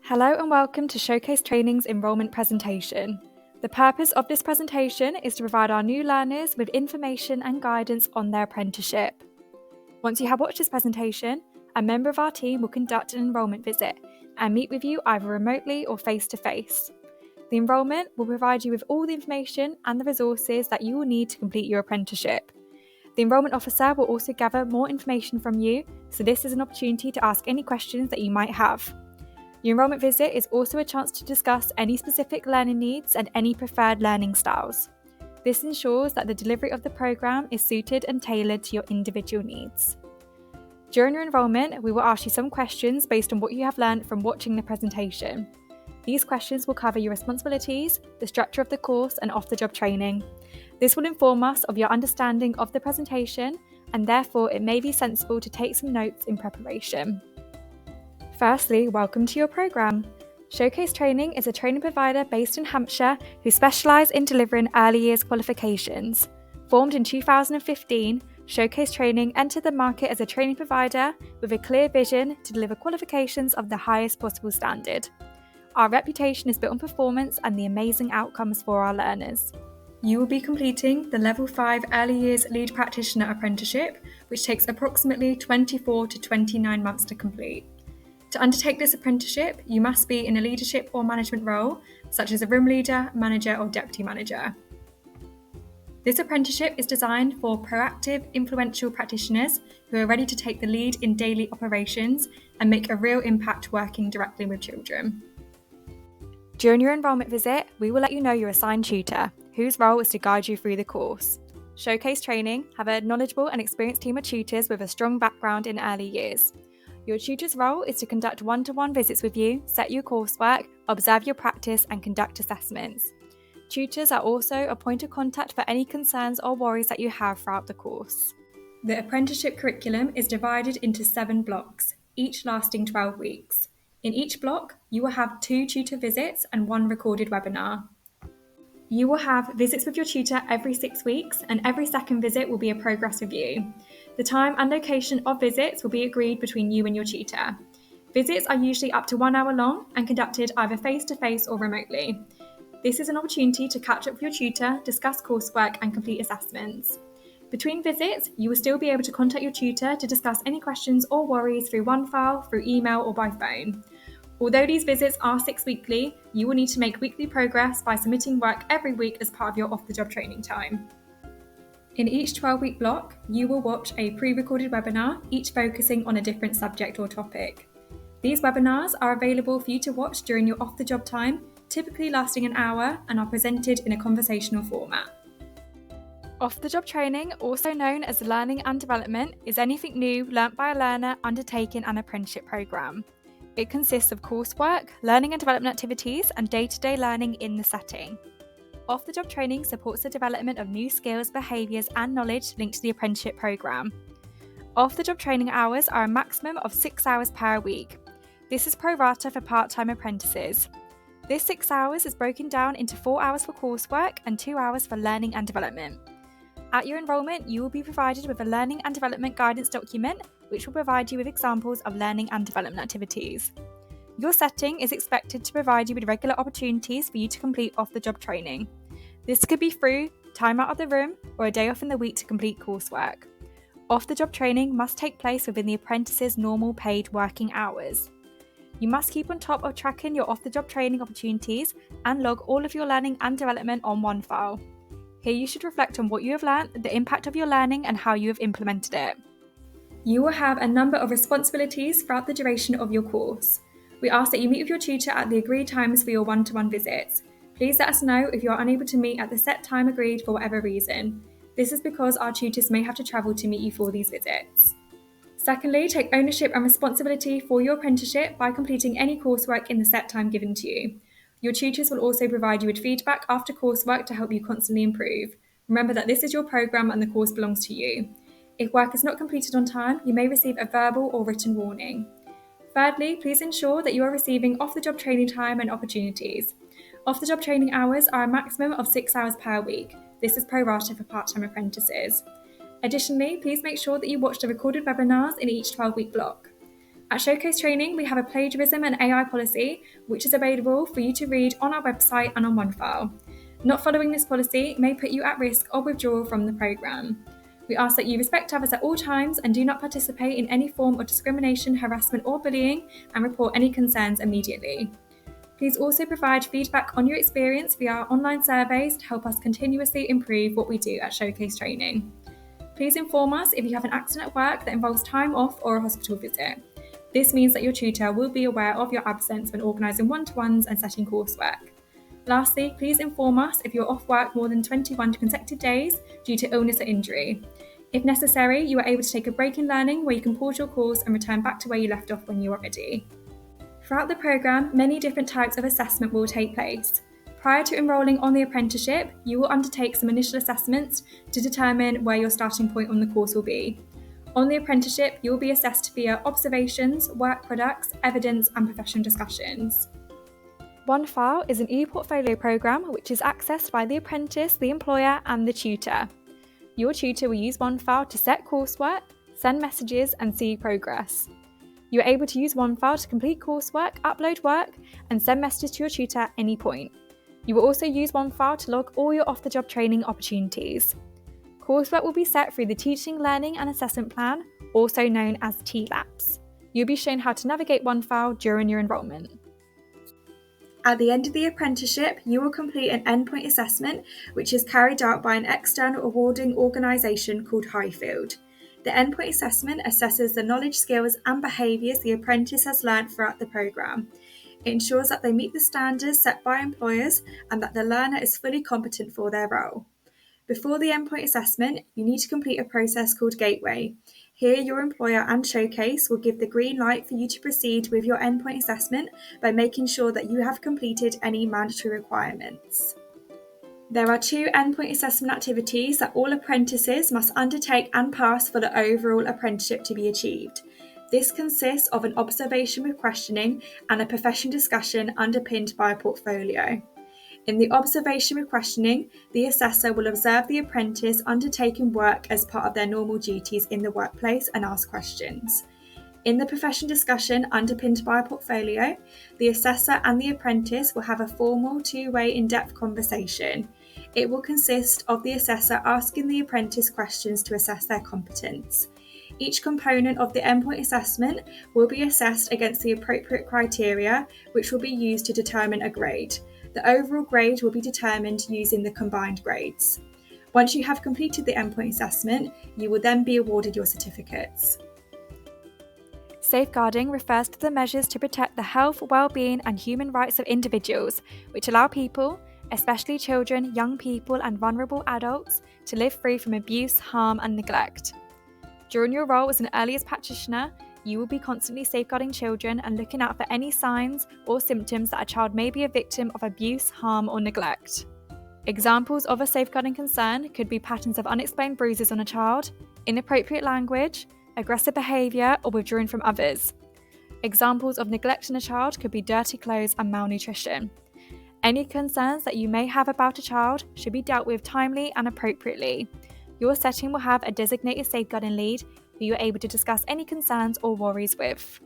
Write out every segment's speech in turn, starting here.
Hello and welcome to Showcase Training's enrolment presentation. The purpose of this presentation is to provide our new learners with information and guidance on their apprenticeship. Once you have watched this presentation, a member of our team will conduct an enrolment visit and meet with you either remotely or face-to-face. The enrolment will provide you with all the information and the resources that you will need to complete your apprenticeship. The enrolment officer will also gather more information from you, so this is an opportunity to ask any questions that you might have. Your enrolment visit is also a chance to discuss any specific learning needs and any preferred learning styles. This ensures that the delivery of the programme is suited and tailored to your individual needs. During your enrolment, we will ask you some questions based on what you have learned from watching the presentation. These questions will cover your responsibilities, the structure of the course, and off-the-job training. This will inform us of your understanding of the presentation, and therefore it may be sensible to take some notes in preparation. Firstly, welcome to your programme. Showcase Training is a training provider based in Hampshire who specialise in delivering early years qualifications. Formed in 2015, Showcase Training entered the market as a training provider with a clear vision to deliver qualifications of the highest possible standard. Our reputation is built on performance and the amazing outcomes for our learners. You will be completing the Level 5 Early Years Lead Practitioner Apprenticeship, which takes approximately 24 to 29 months to complete. To undertake this apprenticeship, you must be in a leadership or management role, such as a room leader, manager, or deputy manager. This apprenticeship is designed for proactive, influential practitioners who are ready to take the lead in daily operations and make a real impact working directly with children. During your enrolment visit, we will let you know your assigned tutor, whose role is to guide you through the course. Showcase Training have a knowledgeable and experienced team of tutors with a strong background in early years. Your tutor's role is to conduct one-to-one visits with you, set your coursework, observe your practice, and conduct assessments. Tutors are also a point of contact for any concerns or worries that you have throughout the course. The apprenticeship curriculum is divided into 7 blocks, each lasting 12 weeks. In each block, you will have 2 tutor visits and 1 recorded webinar. You will have visits with your tutor every 6 weeks, and every second visit will be a progress review. The time and location of visits will be agreed between you and your tutor. Visits are usually up to 1 hour long and conducted either face-to-face or remotely. This is an opportunity to catch up with your tutor, discuss coursework, and complete assessments. Between visits, you will still be able to contact your tutor to discuss any questions or worries through OneFile, through email, or by phone. Although these visits are 6 weekly, you will need to make weekly progress by submitting work every week as part of your off-the-job training time. In each 12-week block, you will watch a pre-recorded webinar, each focusing on a different subject or topic. These webinars are available for you to watch during your off-the-job time, typically lasting an hour, and are presented in a conversational format. Off-the-job training, also known as learning and development, is anything new learnt by a learner undertaking an apprenticeship programme. It consists of coursework, learning and development activities, and day-to-day learning in the setting. Off-the-job training supports the development of new skills, behaviours, and knowledge linked to the apprenticeship programme. Off-the-job training hours are a maximum of 6 hours per week. This is pro rata for part-time apprentices. This 6 hours is broken down into 4 hours for coursework and 2 hours for learning and development. At your enrolment, you will be provided with a learning and development guidance document, which will provide you with examples of learning and development activities. Your setting is expected to provide you with regular opportunities for you to complete off-the-job training. This could be through time out of the room or a day off in the week to complete coursework. Off-the-job training must take place within the apprentice's normal paid working hours. You must keep on top of tracking your off-the-job training opportunities and log all of your learning and development on OneFile. Here you should reflect on what you have learned, the impact of your learning, and how you have implemented it. You will have a number of responsibilities throughout the duration of your course. We ask that you meet with your tutor at the agreed times for your one-to-one visits. Please let us know if you are unable to meet at the set time agreed for whatever reason. This is because our tutors may have to travel to meet you for these visits. Secondly, take ownership and responsibility for your apprenticeship by completing any coursework in the set time given to you. Your tutors will also provide you with feedback after coursework to help you constantly improve. Remember that this is your programme and the course belongs to you. If work is not completed on time, you may receive a verbal or written warning. Thirdly, please ensure that you are receiving off-the-job training time and opportunities. Off-the-job training hours are a maximum of 6 hours per week. This is pro rata for part-time apprentices. Additionally, please make sure that you watch the recorded webinars in each 12-week block. At Showcase Training, we have a plagiarism and AI policy, which is available for you to read on our website and on OneFile. Not following this policy may put you at risk of withdrawal from the programme. We ask that you respect others at all times and do not participate in any form of discrimination, harassment or bullying, and report any concerns immediately. Please also provide feedback on your experience via our online surveys to help us continuously improve what we do at Showcase Training. Please inform us if you have an accident at work that involves time off or a hospital visit. This means that your tutor will be aware of your absence when organising one-to-ones and setting coursework. Lastly, please inform us if you're off work more than 21 consecutive days due to illness or injury. If necessary, you are able to take a break in learning where you can pause your course and return back to where you left off when you are ready. Throughout the programme, many different types of assessment will take place. Prior to enrolling on the apprenticeship, you will undertake some initial assessments to determine where your starting point on the course will be. On the apprenticeship, you will be assessed via observations, work products, evidence and professional discussions. OneFile is an e-portfolio programme which is accessed by the apprentice, the employer and the tutor. Your tutor will use OneFile to set coursework, send messages and see progress. You are able to use OneFile to complete coursework, upload work and send messages to your tutor at any point. You will also use OneFile to log all your off-the-job training opportunities. Coursework will be set through the Teaching, Learning and Assessment Plan, also known as TLAPS. You'll be shown how to navigate OneFile during your enrolment. At the end of the apprenticeship, you will complete an endpoint assessment, which is carried out by an external awarding organisation called Highfield. The endpoint assessment assesses the knowledge, skills and behaviours the apprentice has learnt throughout the programme. It ensures that they meet the standards set by employers and that the learner is fully competent for their role. Before the endpoint assessment, you need to complete a process called Gateway. Here, your employer and Showcase will give the green light for you to proceed with your endpoint assessment by making sure that you have completed any mandatory requirements. There are 2 endpoint assessment activities that all apprentices must undertake and pass for the overall apprenticeship to be achieved. This consists of an observation with questioning and a professional discussion underpinned by a portfolio. In the observation with questioning, the assessor will observe the apprentice undertaking work as part of their normal duties in the workplace and ask questions. In the professional discussion underpinned by a portfolio, the assessor and the apprentice will have a formal 2-way in-depth conversation. It will consist of the assessor asking the apprentice questions to assess their competence. Each component of the endpoint assessment will be assessed against the appropriate criteria, which will be used to determine a grade. The overall grade will be determined using the combined grades. Once you have completed the endpoint assessment, you will then be awarded your certificates. Safeguarding refers to the measures to protect the health, well-being and human rights of individuals, which allow people, especially children, young people and vulnerable adults, to live free from abuse, harm and neglect. During your role as an early years practitioner, you will be constantly safeguarding children and looking out for any signs or symptoms that a child may be a victim of abuse, harm or neglect. Examples of a safeguarding concern could be patterns of unexplained bruises on a child, inappropriate language, aggressive behaviour or withdrawing from others. Examples of neglect in a child could be dirty clothes and malnutrition. Any concerns that you may have about a child should be dealt with timely and appropriately. Your setting will have a designated safeguarding lead who you are able to discuss any concerns or worries with.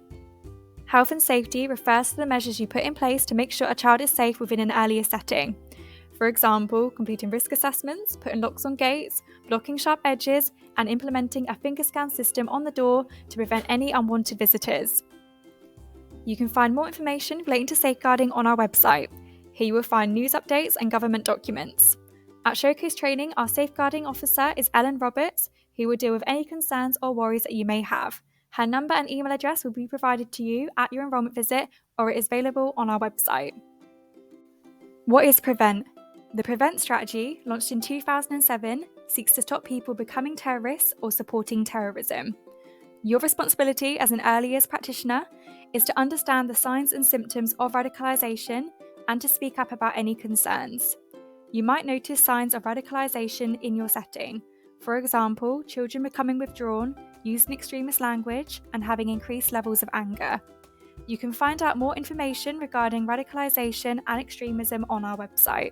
Health and safety refers to the measures you put in place to make sure a child is safe within an earlier setting. For example, completing risk assessments, putting locks on gates, blocking sharp edges, and implementing a finger scan system on the door to prevent any unwanted visitors. You can find more information relating to safeguarding on our website. Here you will find news updates and government documents. At Showcase Training, our safeguarding officer is Ellen Roberts, who will deal with any concerns or worries that you may have. Her number and email address will be provided to you at your enrolment visit, or it is available on our website. What is Prevent? The Prevent strategy, launched in 2007, seeks to stop people becoming terrorists or supporting terrorism. Your responsibility as an early years practitioner is to understand the signs and symptoms of radicalisation and to speak up about any concerns. You might notice signs of radicalisation in your setting. For example, children becoming withdrawn, using extremist language, and having increased levels of anger. You can find out more information regarding radicalisation and extremism on our website.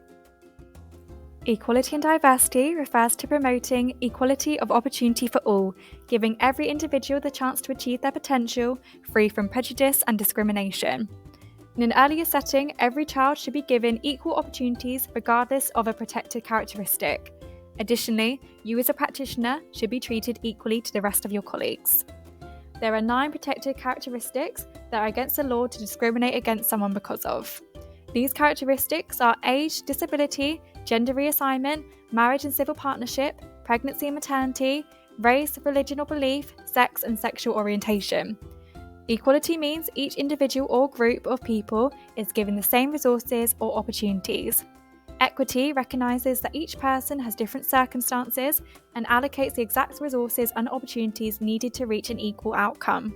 Equality and diversity refers to promoting equality of opportunity for all, giving every individual the chance to achieve their potential, free from prejudice and discrimination. In an earlier setting, every child should be given equal opportunities regardless of a protected characteristic. Additionally, you as a practitioner should be treated equally to the rest of your colleagues. There are 9 protected characteristics that are against the law to discriminate against someone because of. These characteristics are age, disability, gender reassignment, marriage and civil partnership, pregnancy and maternity, race, religion or belief, sex and sexual orientation. Equality means each individual or group of people is given the same resources or opportunities. Equity recognises that each person has different circumstances and allocates the exact resources and opportunities needed to reach an equal outcome.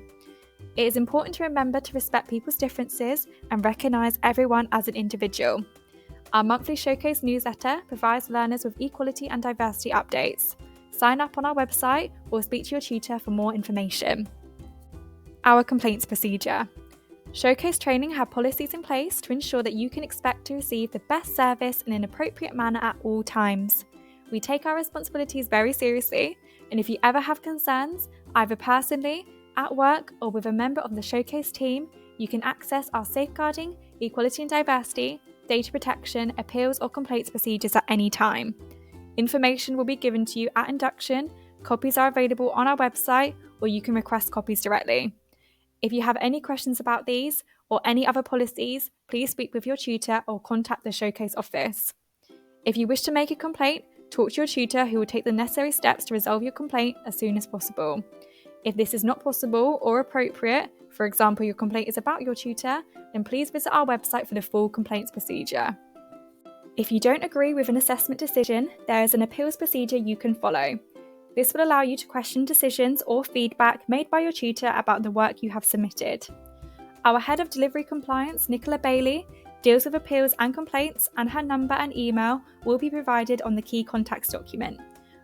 It is important to remember to respect people's differences and recognise everyone as an individual. Our monthly Showcase newsletter provides learners with equality and diversity updates. Sign up on our website or speak to your tutor for more information. Our complaints procedure. Showcase training have policies in place to ensure that you can expect to receive the best service in an appropriate manner at all times. We take our responsibilities very seriously, and if you ever have concerns, either personally, at work, or with a member of the Showcase team, you can access our safeguarding, equality and diversity, data protection, appeals or complaints procedures at any time. Information will be given to you at induction, copies are available on our website, or you can request copies directly. If you have any questions about these or any other policies, please speak with your tutor or contact the Showcase office. If you wish to make a complaint, talk to your tutor who will take the necessary steps to resolve your complaint as soon as possible. If this is not possible or appropriate, for example, your complaint is about your tutor, then please visit our website for the full complaints procedure. If you don't agree with an assessment decision, there is an appeals procedure you can follow. This will allow you to question decisions or feedback made by your tutor about the work you have submitted. Our Head of Delivery Compliance, Nicola Bailey, deals with appeals and complaints, and her number and email will be provided on the key contacts document.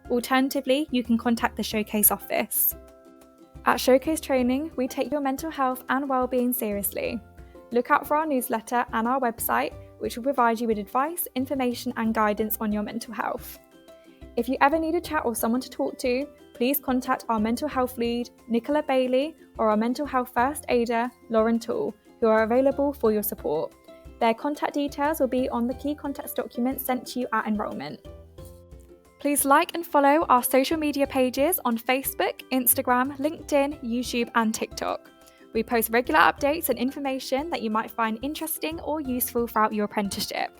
Alternatively, you can contact the Showcase office. At Showcase Training, we take your mental health and well-being seriously. Look out for our newsletter and our website, which will provide you with advice, information and guidance on your mental health. If you ever need a chat or someone to talk to, please contact our mental health lead, Nicola Bailey, or our mental health first aider, Lauren Toole, who are available for your support. Their contact details will be on the key contacts document sent to you at enrolment. Please like and follow our social media pages on Facebook, Instagram, LinkedIn, YouTube and TikTok. We post regular updates and information that you might find interesting or useful throughout your apprenticeship.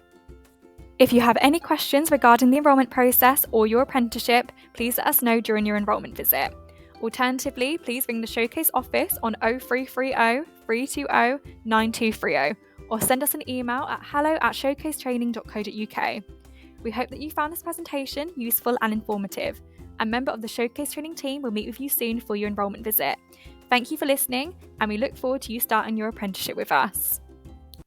If you have any questions regarding the enrolment process or your apprenticeship, please let us know during your enrolment visit. Alternatively, please ring the Showcase office on 0330 320 9230 or send us an email at hello@showcasetraining.co.uk. We hope that you found this presentation useful and informative. A member of the Showcase Training team will meet with you soon for your enrolment visit. Thank you for listening, and we look forward to you starting your apprenticeship with us.